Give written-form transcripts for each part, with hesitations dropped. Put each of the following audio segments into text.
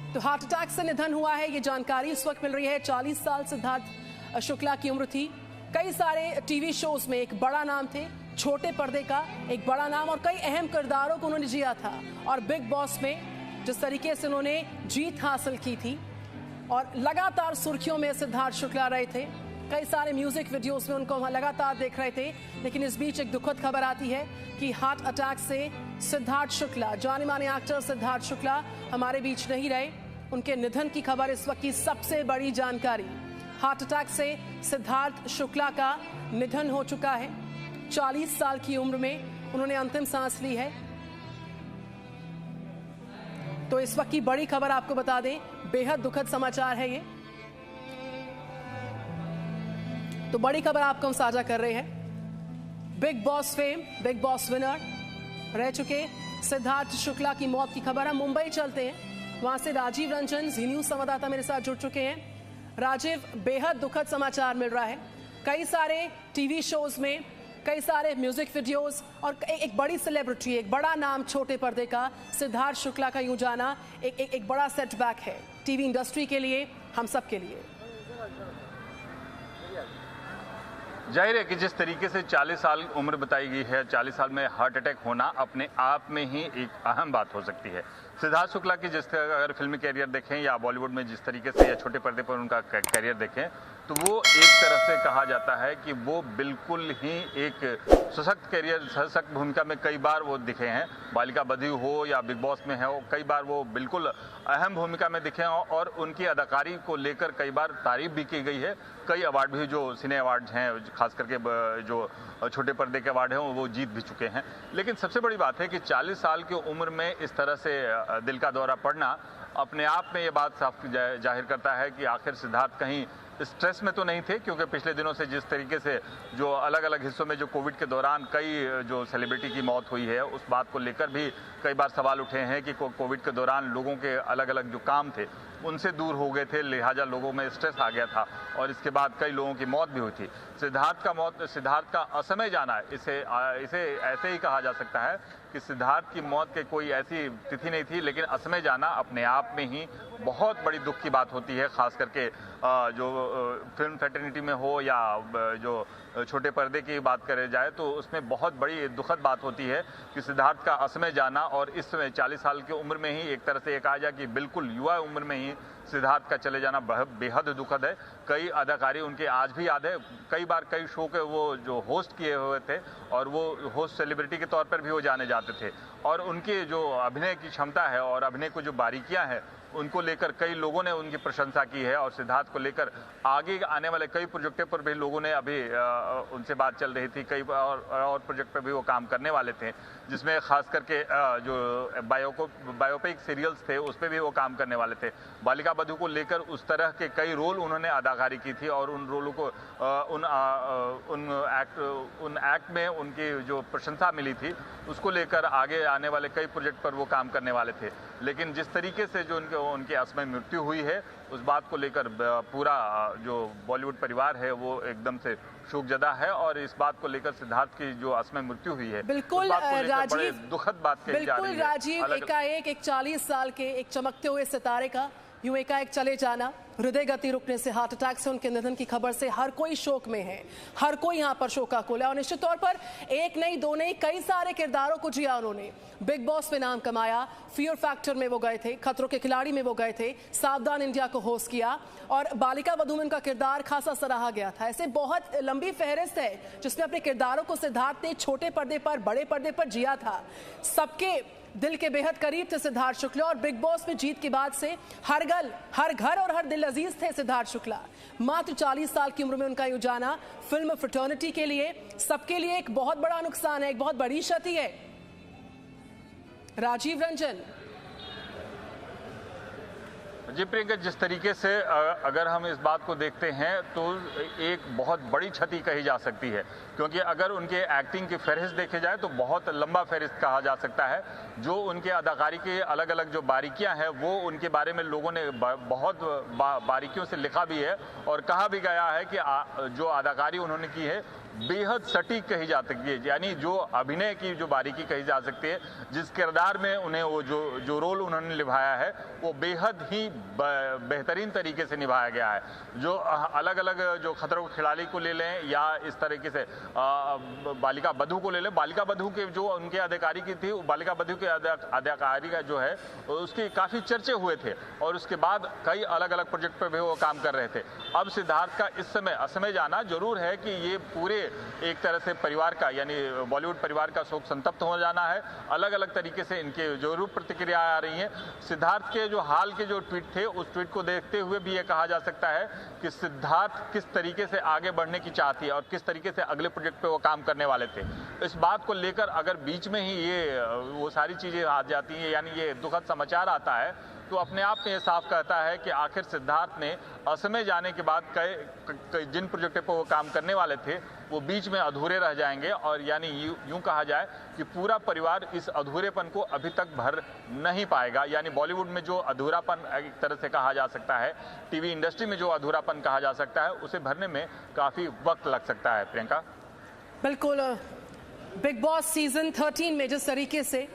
तो heart attack से निधन हुआ है, ये जानकारी इस वक्त मिल रही है। 40 साल सिद्धार्थ शुक्ला की उम्र थी। कई सारे टीवी शोज में एक बड़ा नाम थे, छोटे पर्दे का एक बड़ा नाम, और कई अहम किरदारों को उन्होंने जिया था। और बिग बॉस में जिस तरीके से उन्होंने जीत हासिल की थी और लगातार सुर्खियों में सिद्धार्थ शुक्ला रहे थे। कई सारे म्यूजिक वीडियोस में उनको वहां लगातार देख रहे थे। लेकिन इस बीच एक दुखद खबर आती है कि हार्ट अटैक से सिद्धार्थ शुक्ला, जाने माने एक्टर सिद्धार्थ शुक्ला हमारे बीच नहीं रहे। उनके निधन की खबर इस वक्त की सबसे बड़ी जानकारी। हार्ट अटैक से सिद्धार्थ शुक्ला का निधन हो चुका है। 40 साल की उम्र में उन्होंने अंतिम सांस ली है। तो इस वक्त की बड़ी खबर आपको बता दें, बेहद दुखद समाचार है ये। तो बड़ी खबर आपको हम साझा कर रहे हैं। Big boss fame, big boss winner रह चुके सिद्धार्थ शुक्ला की मौत की खबर। हम मुंबई चलते हैं, वहां से राजीव रंजन जी न्यूज संवाददाता मेरे साथ जुड़ चुके हैं। राजीव, बेहद दुखद समाचार मिल रहा है। कई सारे टीवी शोज में, कई सारे म्यूजिक वीडियोस और एक बड़ी सेलिब्रिटी, एक बड़ा नाम छोटे पर्दे का सिद्धार्थ शुक्ला का यूं जाना एक बड़ा सेटबैक है टीवी इंडस्ट्री के लिए, हम सब के लिए। जाहिर है कि जिस तरीके से 40 साल उम्र बताई गई है, 40 साल में हार्ट अटैक होना अपने आप में ही एक अहम बात हो सकती है। सिद्धार्थ शुक्ला की जिस अगर फिल्मी कैरियर देखें या बॉलीवुड में जिस तरीके से या छोटे पर्दे पर उनका कैरियर देखें, तो वो एक तरह से कहा जाता है कि वो बिल्कुल ही एक सशक्त कैरियर, सशक्त भूमिका में कई बार वो दिखे हैं। बालिका बधू हो या बिग बॉस में है, कई बार वो बिल्कुल अहम भूमिका में दिखे हैं और उनकी अदाकारी को लेकर कई बार तारीफ भी की गई है। कई अवार्ड भी जो सिने अवार्ड हैं, खास करके जो छोटे पर्दे के अवार्ड हैं, वो जीत भी चुके हैं। लेकिन सबसे बड़ी बात है कि 40 साल की उम्र में इस तरह से दिल का दौरा पड़ना अपने आप में ये बात साफ जाहिर करता है कि आखिर सिद्धार्थ कहीं स्ट्रेस में तो नहीं थे, क्योंकि पिछले दिनों से जिस तरीके से जो अलग अलग हिस्सों में जो कोविड के दौरान कई जो सेलिब्रिटी की मौत हुई है, उस बात को लेकर भी कई बार सवाल उठे हैं कि कोविड के दौरान लोगों के अलग अलग जो काम थे उनसे दूर हो गए थे, लिहाजा लोगों में स्ट्रेस आ गया था और इसके बाद कई लोगों की मौत भी हुई थी। सिद्धार्थ का असमय जाना, इसे ऐसे ही कहा जा सकता है कि सिद्धार्थ की मौत की कोई ऐसी तिथि नहीं थी, लेकिन असमय जाना अपने आप में ही बहुत बड़ी दुख की बात होती है। खास करके जो फिल्म फ्रेटर्निटी में हो या जो छोटे पर्दे की बात करे जाए, तो उसमें बहुत बड़ी दुखद बात होती है कि सिद्धार्थ का असमय जाना। और इस समय 40 साल की उम्र में ही एक तरह से ये कहा जाए कि बिल्कुल युवा उम्र में ही सिद्धार्थ का चले जाना बेहद दुखद है। कई अदाकारी उनके आज भी याद है। कई बार कई शो के वो जो होस्ट किए हुए थे और वो होस्ट सेलिब्रिटी के तौर पर भी वो जाने जाते थे, और उनके जो अभिनय की क्षमता है और अभिनय को जो बारीकियां हैं, उनको लेकर कई लोगों ने उनकी प्रशंसा की है। और सिद्धार्थ को लेकर आगे आने वाले कई प्रोजेक्टों पर भी लोगों ने अभी उनसे बात चल रही थी। कई और प्रोजेक्ट पर भी वो काम करने वाले थे, जिसमें खास करके जो बायोपिक सीरियल्स थे उस पर भी वो काम करने वाले थे। बालिका बधू को लेकर उस तरह के कई रोल उन्होंने अदाकारी की थी और उन रोलों को उन एक्ट में उनकी जो प्रशंसा मिली थी, उसको लेकर आगे आने वाले कई प्रोजेक्ट पर वो काम करने वाले थे। लेकिन जिस तरीके से जो उनकी असमय मृत्यु हुई है, उस बात को लेकर पूरा जो बॉलीवुड परिवार है वो एकदम से शोकजदा है। और इस बात को लेकर सिद्धार्थ की जो असमय मृत्यु हुई है, बिल्कुल राजीव, दुखद बात कही जा रही है। राजीव, एकाएक एक 40 साल के एक चमकते हुए सितारे का यूं एकाएक चले जाना, हृदय गति रुकने से, हार्ट अटैक से उनके निधन की खबर से हर कोई शोक में है। हर कोई यहाँ पर शोकाकुल है और निश्चित तौर पर एक नहीं, दो नहीं, कई सारे किरदारों को जिया उन्होंने। बिग बॉस में नाम कमाया, फियर फैक्टर में वो गए थे, खतरों के खिलाड़ी में वो गए थे, सावधान इंडिया को होस्ट किया और बालिका वधू में उनका किरदार खासा सराहा गया था। ऐसे बहुत लंबी फहरिस्त है जिसमें अपने किरदारों को सिद्धार्थ ने छोटे पर्दे पर, बड़े पर्दे पर जिया था। सबके दिल के बेहद करीब थे सिद्धार्थ शुक्ला और बिग बॉस में जीत के बाद से हर घर और हर दिल अजीज थे सिद्धार्थ शुक्ला। मात्र 40 साल की उम्र में उनका यूं जाना फिल्म फ्रेटर्निटी के लिए, सबके लिए एक बहुत बड़ा नुकसान है, एक बहुत बड़ी क्षति है। राजीव रंजन। जी प्रियंका, जिस तरीके से अगर हम इस बात को देखते हैं तो एक बहुत बड़ी क्षति कही जा सकती है, क्योंकि अगर उनके एक्टिंग की फहरिस्त देखे जाए तो बहुत लंबा फहरिस्त कहा जा सकता है। जो उनके अदाकारी की अलग अलग जो बारीकियां हैं, वो उनके बारे में लोगों ने बहुत बारीकियों से लिखा भी है और कहा भी गया है कि जो अदाकारी उन्होंने की है बेहद सटीक कही जा सकती है, यानी जो अभिनय की जो बारीकी कही जा सकती है, जिस किरदार में उन्हें वो जो रोल उन्होंने निभाया है वो बेहद ही बेहतरीन तरीके से निभाया गया है। जो अलग अलग जो खतरों के खिलाड़ी को ले लें या इस तरीके से बालिका बधू को ले लें, बालिका बधू के जो उनके अधिकारी की थी, बालिका बधू के अधिकारी का जो है उसके काफ़ी चर्चे हुए थे और उसके बाद कई अलग अलग प्रोजेक्ट पर भी वो काम कर रहे थे। अब सिद्धार्थ का इस समय असमय जाना जरूर है कि ये पूरे एक तरह से परिवार का, यानी बॉलीवुड परिवार का शोक संतप्त हो जाना है। अलग अलग तरीके से इनके जरूर प्रतिक्रिया आ रही हैं। सिद्धार्थ के जो हाल के जो ट्वीट थे उस ट्वीट को देखते हुए भी ये कहा जा सकता है कि सिद्धार्थ किस तरीके से आगे बढ़ने की चाहती है और किस तरीके से अगले प्रोजेक्ट पे वो काम करने वाले थे। इस बात को लेकर अगर बीच में ही ये वो सारी चीजें आ जाती हैं, यानी ये दुखद समाचार आता है, तो अपने आप में ये साफ कहता है कि आखिर सिद्धार्थ ने असमय जाने के बाद जिन प्रोजेक्ट पर वो काम करने वाले थे वो बीच में अधूरे रह जाएंगे और यानी यूं कहा जाए कि पूरा परिवार इस अधूरेपन को अभी तक भर नहीं पाएगा। यानी बॉलीवुड में जो अधूरापन एक तरह से कहा जा सकता है, टीवी इंडस्ट्री में जो अधूरापन कहा जा सकता है, उसे भरने में काफ़ी वक्त लग सकता है। प्रियंका, बिल्कुल बिग बॉस सीजन 13 में जिस तरीके से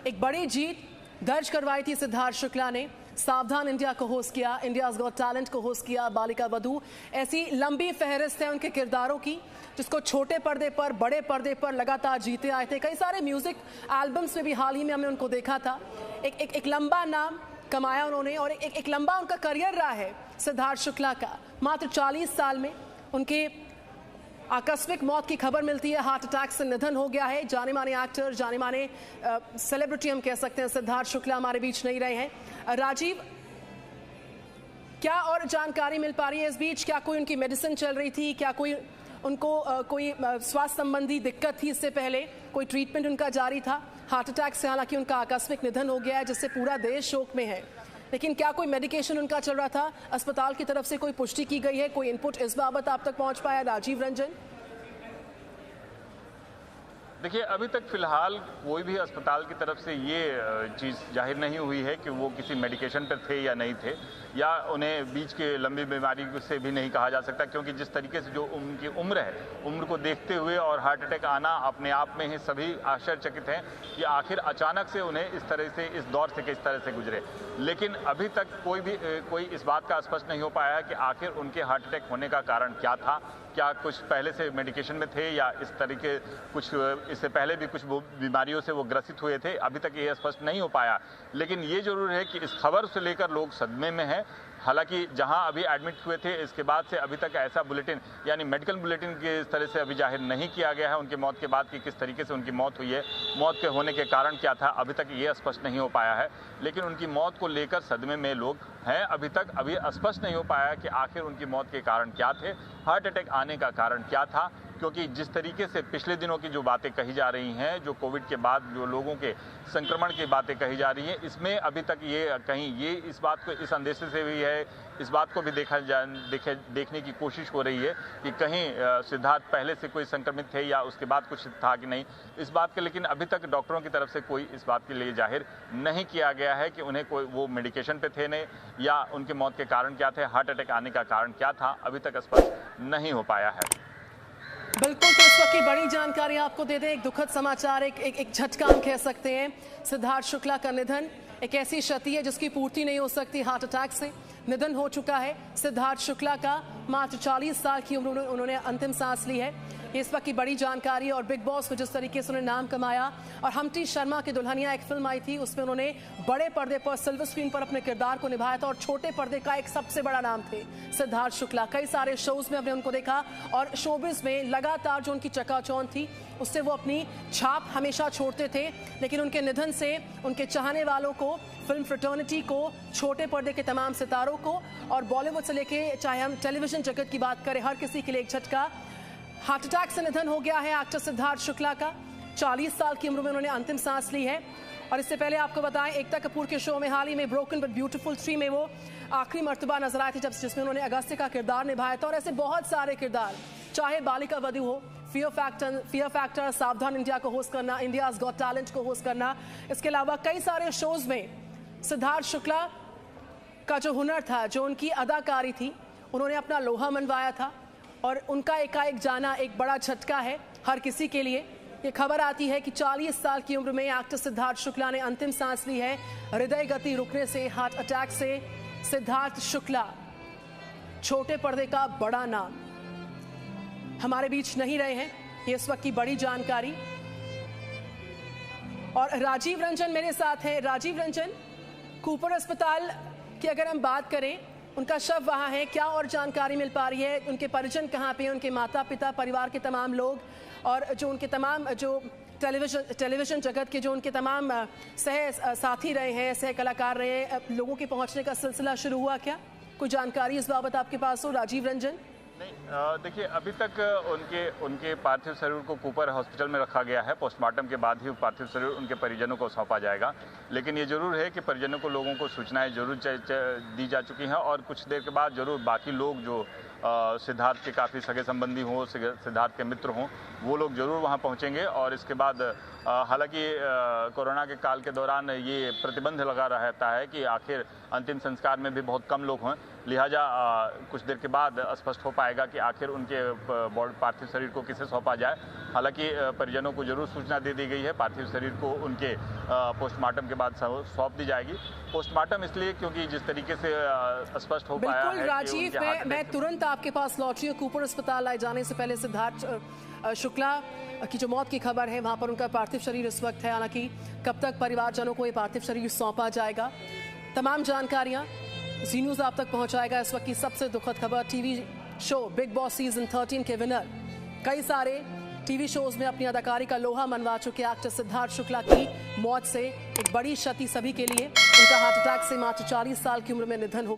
एक बड़ी जीत दर्ज करवाई थी सिद्धार्थ शुक्ला ने, सावधान इंडिया को होस्ट किया, इंडियाज गॉट टैलेंट को होस्ट किया, बालिका वधू, ऐसी लंबी फहरिस्त है उनके किरदारों की जिसको छोटे पर्दे पर, बड़े पर्दे पर लगातार जीते आए थे। कई सारे म्यूजिक एल्बम्स में भी हाल ही में हमने उनको देखा था। एक लंबा नाम कमाया उन्होंने और एक लंबा उनका करियर रहा है सिद्धार्थ शुक्ला का। मात्र 40 साल में उनके आकस्मिक मौत की खबर मिलती है, हार्ट अटैक से निधन हो गया है। जाने माने एक्टर, जाने माने सेलिब्रिटी हम कह सकते हैं, सिद्धार्थ शुक्ला हमारे बीच नहीं रहे हैं। राजीव, क्या और जानकारी मिल पा रही है इस बीच? क्या कोई उनकी मेडिसिन चल रही थी? क्या कोई उनको कोई स्वास्थ्य संबंधी दिक्कत थी इससे पहले? कोई ट्रीटमेंट उनका जारी था? हार्ट अटैक से हालांकि उनका आकस्मिक निधन हो गया है जिससे पूरा देश शोक में है, लेकिन क्या कोई मेडिकेशन उनका चल रहा था? अस्पताल की तरफ से कोई पुष्टि की गई है? कोई इनपुट इस बाबत आप तक पहुंच पाया? राजीव रंजन, देखिए, अभी तक फिलहाल कोई भी अस्पताल की तरफ से ये चीज़ जाहिर नहीं हुई है कि वो किसी मेडिकेशन पर थे या नहीं थे, या उन्हें बीच के लंबी बीमारी से भी नहीं कहा जा सकता, क्योंकि जिस तरीके से जो उनकी उम्र है, उम्र को देखते हुए और हार्ट अटैक आना अपने आप में ही सभी आश्चर्यचकित हैं कि आखिर अचानक से उन्हें इस तरह से, इस दौर से किस तरह से गुजरे। लेकिन अभी तक कोई इस बात का स्पष्ट नहीं हो पाया है कि आखिर उनके हार्ट अटैक होने का कारण क्या था। क्या कुछ पहले से मेडिकेशन में थे या इस तरीके कुछ इससे पहले भी कुछ बीमारियों से वो ग्रसित हुए थे, अभी तक ये स्पष्ट नहीं हो पाया। लेकिन ये जरूर है कि इस खबर से लेकर लोग सदमे में हैं। हालांकि जहां अभी एडमिट हुए थे इसके बाद से अभी तक ऐसा बुलेटिन, यानी मेडिकल बुलेटिन के इस तरह से अभी जाहिर नहीं किया गया है उनकी मौत के बाद कि किस तरीके से उनकी मौत हुई है, मौत के होने के कारण क्या था, अभी तक ये स्पष्ट नहीं हो पाया है। लेकिन उनकी मौत को लेकर सदमे में लोग हैं। अभी स्पष्ट नहीं हो पाया कि आखिर उनकी मौत के कारण क्या थे, हार्ट अटैक आने का कारण क्या था, क्योंकि जिस तरीके से पिछले दिनों की जो बातें कही जा रही हैं, जो कोविड के बाद जो लोगों के संक्रमण की बातें कही जा रही हैं, इसमें अभी तक ये कहीं ये इस बात को, इस अंदेशे से भी है, इस बात को भी देखने की कोशिश हो रही है कि कहीं सिद्धार्थ पहले से कोई संक्रमित थे या उसके बाद कुछ था कि नहीं, इस बात के। लेकिन अभी तक डॉक्टरों की तरफ से कोई इस बात के लिए जाहिर नहीं किया गया है कि उन्हें कोई वो मेडिकेशन पे थे नहीं, या उनकी मौत के कारण क्या थे, हार्ट अटैक आने का कारण क्या था, अभी तक स्पष्ट नहीं हो पाया है। बिल्कुल, तो इस वक्त की बड़ी जानकारी आपको दे दें। एक दुखद समाचार, एक झटका हम कह सकते हैं। सिद्धार्थ शुक्ला का निधन एक ऐसी क्षति है जिसकी पूर्ति नहीं हो सकती। हार्ट अटैक से निधन हो चुका है सिद्धार्थ शुक्ला का। मात्र 40 साल की उम्र उन्होंने अंतिम सांस ली है। इस वक्त की बड़ी जानकारी। और बिग बॉस में जिस तरीके से उन्होंने नाम कमाया, और हमटी शर्मा की दुल्हनिया एक फिल्म आई थी, उसमें उन्होंने बड़े पर्दे पर, सिल्वर स्क्रीन पर अपने किरदार को निभाया था, और छोटे पर्दे का एक सबसे बड़ा नाम थे सिद्धार्थ शुक्ला। कई सारे शोज में हमने उनको देखा, और शोबिज में लगातार जो उनकी चकाचौंध थी उससे वो अपनी छाप हमेशा छोड़ते थे। लेकिन उनके निधन से उनके चाहने वालों को, फिल्म फ्रेटर्निटी को, छोटे पर्दे के तमाम सितारों को, और बॉलीवुड से लेके चाहे हम टेलीविजन जगत की बात करें, हर किसी के लिए एक झटका। हार्ट अटैक से निधन हो गया है एक्टर सिद्धार्थ शुक्ला का। 40 साल की उम्र में उन्होंने अंतिम सांस ली है। और इससे पहले आपको बताएं, एकता कपूर के शो में हाल ही में ब्रोकन बट ब्यूटीफुल 3 में वो आखिरी मर्तबा नजर आए थे, जिसमें उन्होंने अगस्त्य का किरदार निभाया था। और ऐसे बहुत सारे किरदार, चाहे बालिका वधू हो, फियर फैक्टर, सावधान इंडिया को होस्ट करना, इंडियाज गॉट टैलेंट को होस्ट करना, इसके अलावा कई सारे शोज में सिद्धार्थ शुक्ला का जो हुनर था, जो उनकी अदाकारी थी, उन्होंने अपना लोहा मनवाया था। और उनका एकाएक जाना एक बड़ा झटका है हर किसी के लिए। ये खबर आती है कि 40 साल की उम्र में एक्टर सिद्धार्थ शुक्ला ने अंतिम सांस ली है हृदय गति रुकने से, हार्ट अटैक से। सिद्धार्थ शुक्ला छोटे पर्दे का बड़ा नाम हमारे बीच नहीं रहे हैं, ये इस वक्त की बड़ी जानकारी। और राजीव रंजन मेरे साथ हैं। राजीव रंजन, कूपर अस्पताल की अगर हम बात करें, उनका शव वहां है, क्या और जानकारी मिल पा रही है? उनके परिजन कहां पे हैं, उनके माता पिता, परिवार के तमाम लोग और जो उनके तमाम जो टेलीविजन जगत के जो उनके तमाम सह साथी रहे हैं, सह कलाकार रहे हैं, लोगों के पहुंचने का सिलसिला शुरू हुआ क्या? कोई जानकारी इस बाबत आपके पास हो राजीव रंजन? नहीं, देखिए अभी तक उनके पार्थिव शरीर को कूपर हॉस्पिटल में रखा गया है। पोस्टमार्टम के बाद ही पार्थिव शरीर उनके परिजनों को सौंपा जाएगा। लेकिन ये जरूर है कि परिजनों को, लोगों को सूचनाएं जरूर दी जा चुकी हैं और कुछ देर के बाद जरूर बाकी लोग जो सिद्धार्थ के काफ़ी सगे संबंधी हों, सिद्धार्थ के मित्र हों, वो लोग जरूर वहाँ पहुँचेंगे। और इसके बाद हालांकि कोरोना के काल के दौरान ये प्रतिबंध लगा रहता है कि आखिर अंतिम संस्कार में भी बहुत कम लोग हों, लिहाजा कुछ देर के बाद स्पष्ट हो पाएगा कि आखिर उनके पार्थिव शरीर को किसे सौंपा जाए। हालांकि परिजनों को जरूर सूचना दे दी गई है, पार्थिव शरीर को उनके पोस्टमार्टम के बाद सौंप दी जाएगी। पोस्टमार्टम इसलिए क्योंकि जिस तरीके से स्पष्ट हो पाया है। राजीव, मैं तुरंत आपके पास लौट रही हूँ। कूपर अस्पताल लाए जाने से पहले सिद्धार्थ शुक्ला की जो मौत की खबर है, वहां पर उनका पार्थिव शरीर इस वक्त है। हालांकि कब तक परिवारजनों को ये पार्थिव शरीर सौंपा जाएगा, तमाम जानकारियां जी न्यूज़ आप तक पहुंचाएगा। इस वक्त की सबसे दुखद खबर, TV show big boss season 13 के विनर, कई सारे टीवी शोज में अपनी अदाकारी का लोहा मनवा चुके एक्टर सिद्धार्थ शुक्ला की मौत से एक बड़ी क्षति सभी के लिए। उनका हार्ट अटैक से मात्र 40 साल की उम्र में निधन हो